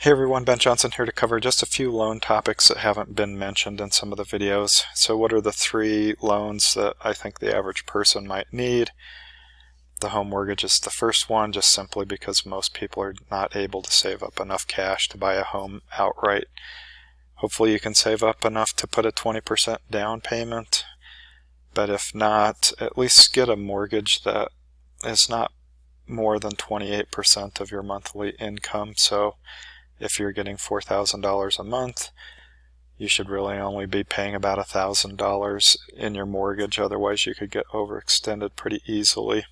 Hey everyone, Ben Johnson here to cover just a few loan topics that haven't been mentioned in some of the videos. So what are the three loans that I think the average person might need? The home mortgage is the first one, just simply because most people are not able to save up enough cash to buy a home outright. Hopefully you can save up enough to put a 20% down payment, but if not, at least get a mortgage that is not more than 28% of your monthly income. So if you're getting $4,000 a month, you should really only be paying about $1,000 in your mortgage, otherwise you could get overextended pretty easily.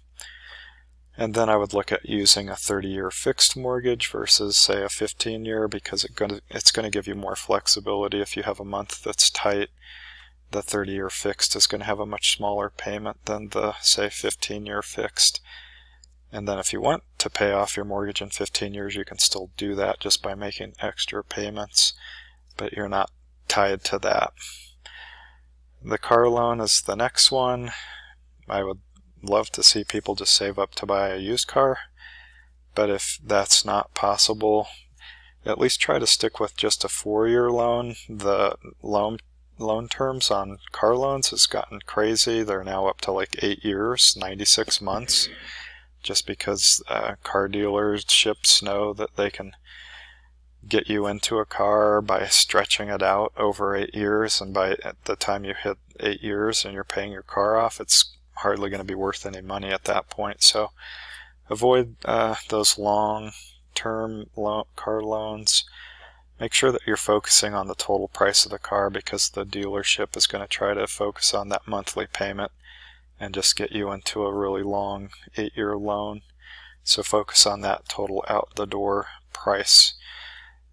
And then I would look at using a 30-year fixed mortgage versus, say, a 15-year, because it's going to give you more flexibility. If you have a month that's tight, the 30-year fixed is going to have a much smaller payment than the, say, 15-year fixed. And then if you want to pay off your mortgage in 15 years, you can still do that just by making extra payments, but you're not tied to that. The car loan is the next one. I would love to see people just save up to buy a used car, but if that's not possible, at least try to stick with just a 4-year loan. The loan terms on car loans has gotten crazy. They're now up to like 8 years, 96 months. Just because car dealerships know that they can get you into a car by stretching it out over 8 years, and by the time you hit 8 years and you're paying your car off, it's hardly going to be worth any money at that point. So avoid those long-term car loans. Make sure that you're focusing on the total price of the car, because the dealership is going to try to focus on that monthly payment and just get you into a really long 8-year loan. So focus on that total out the door price.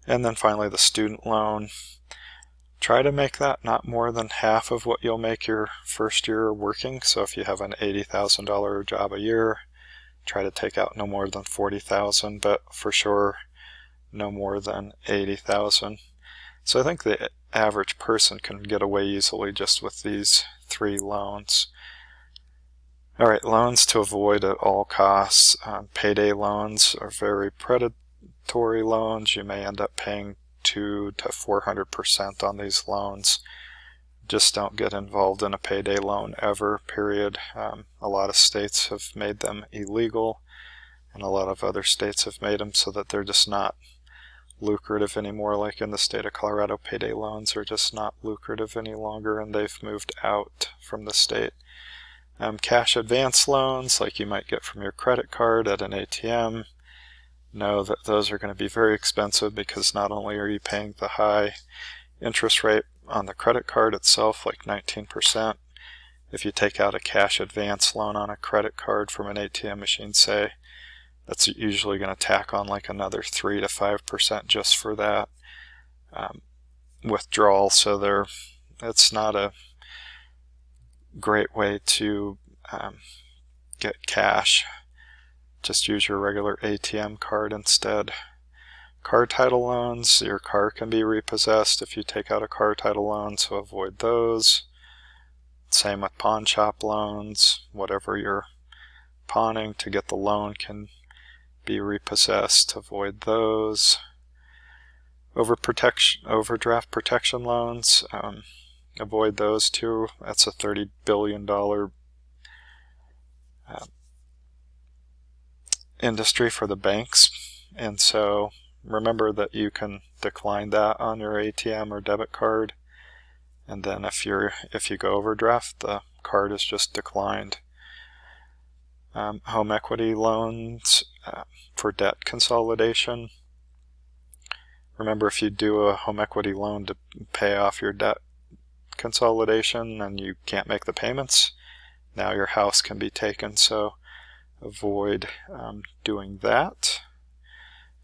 And then finally, the student loan. Try to make that not more than half of what you'll make your first year working. So if you have an $80,000 job a year, try to take out no more than $40,000, but for sure no more than $80,000. So I think the average person can get away easily just with these three loans. Alright, loans to avoid at all costs. Payday loans are very predatory loans. You may end up paying 200 to 400% on these loans. Just don't get involved in a payday loan ever, period. A lot of states have made them illegal, and a lot of other states have made them so that they're just not lucrative anymore. Like in the state of Colorado, payday loans are just not lucrative any longer, and they've moved out from the state. Cash advance loans, like you might get from your credit card at an ATM, know that those are going to be very expensive, because not only are you paying the high interest rate on the credit card itself, like 19%, if you take out a cash advance loan on a credit card from an ATM machine, say, that's usually going to tack on like another 3 to 5% just for that withdrawal. So it's not a great way to get cash. Just use your regular ATM card instead. Car title loans, your car can be repossessed if you take out a car title loan, so avoid those. Same with pawn shop loans. Whatever you're pawning to get the loan can be repossessed. Avoid those. Overdraft protection loans, avoid those too. That's a $30 billion industry for the banks, and so remember that you can decline that on your ATM or debit card, and then if you go overdraft, the card is just declined. Home equity loans for debt consolidation. Remember, if you do a home equity loan to pay off your debt consolidation and you can't make the payments, now your house can be taken, so avoid doing that.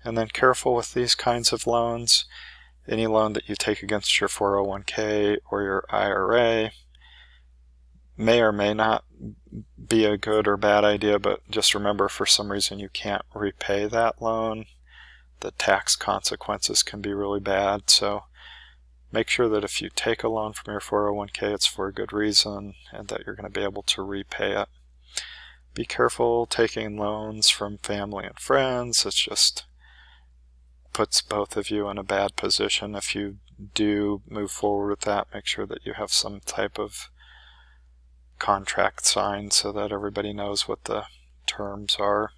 And then careful with these kinds of loans. Any loan that you take against your 401k or your IRA may or may not be a good or bad idea, but just remember, for some reason you can't repay that loan, the tax consequences can be really bad. So make sure that if you take a loan from your 401k, it's for a good reason and that you're going to be able to repay it. Be careful taking loans from family and friends. It's just puts both of you in a bad position. If you do move forward with that, make sure that you have some type of contract signed so that everybody knows what the terms are.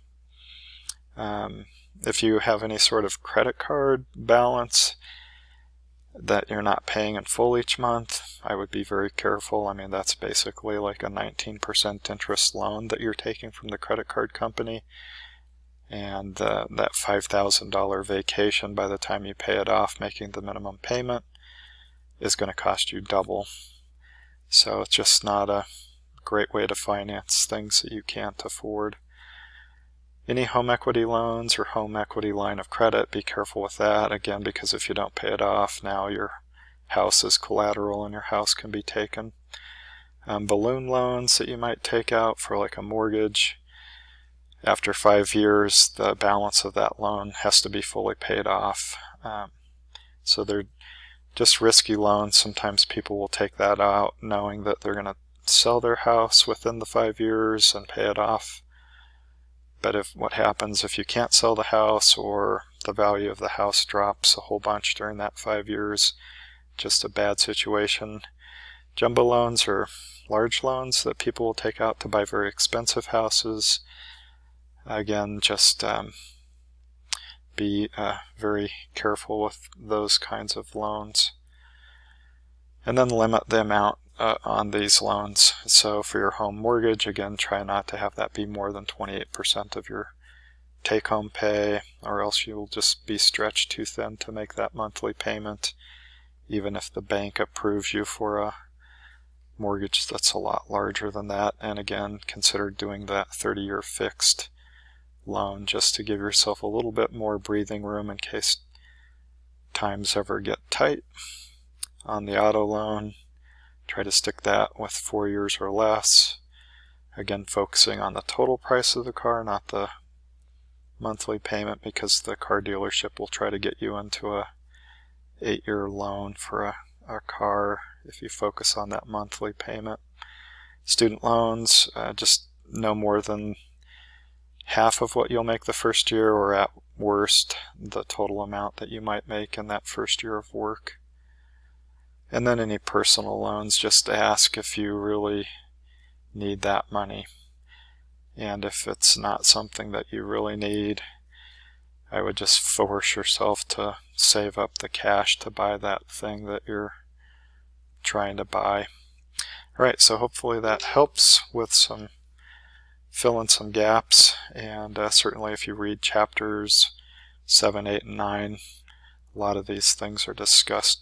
If you have any sort of credit card balance that you're not paying in full each month, I would be very careful. I mean, that's basically like a 19% interest loan that you're taking from the credit card company. And that $5,000 vacation, by the time you pay it off, making the minimum payment, is going to cost you double. So it's just not a great way to finance things that you can't afford. Any home equity loans or home equity line of credit, be careful with that, again, because if you don't pay it off, now your house is collateral and your house can be taken. Balloon loans that you might take out for like a mortgage, after 5 years, the balance of that loan has to be fully paid off. So they're just risky loans. Sometimes people will take that out knowing that they're going to sell their house within the 5 years and pay it off. But what happens if you can't sell the house, or the value of the house drops a whole bunch during that 5 years? Just a bad situation. Jumbo loans are large loans that people will take out to buy very expensive houses. Again, just be very careful with those kinds of loans. And then limit the amount on these loans. So for your home mortgage, again, try not to have that be more than 28% of your take-home pay, or else you'll just be stretched too thin to make that monthly payment, even if the bank approves you for a mortgage that's a lot larger than that. And again, consider doing that 30-year fixed loan just to give yourself a little bit more breathing room in case times ever get tight. On the auto loan, try to stick that with 4 years or less. Again, focusing on the total price of the car, not the monthly payment, because the car dealership will try to get you into a 8-year loan for a car if you focus on that monthly payment. Student loans, just no more than half of what you'll make the first year, or at worst, the total amount that you might make in that first year of work. And then any personal loans, just ask if you really need that money. And if it's not something that you really need, I would just force yourself to save up the cash to buy that thing that you're trying to buy. Alright, so hopefully that helps with fill in some gaps, and certainly if you read chapters 7, 8, and 9, a lot of these things are discussed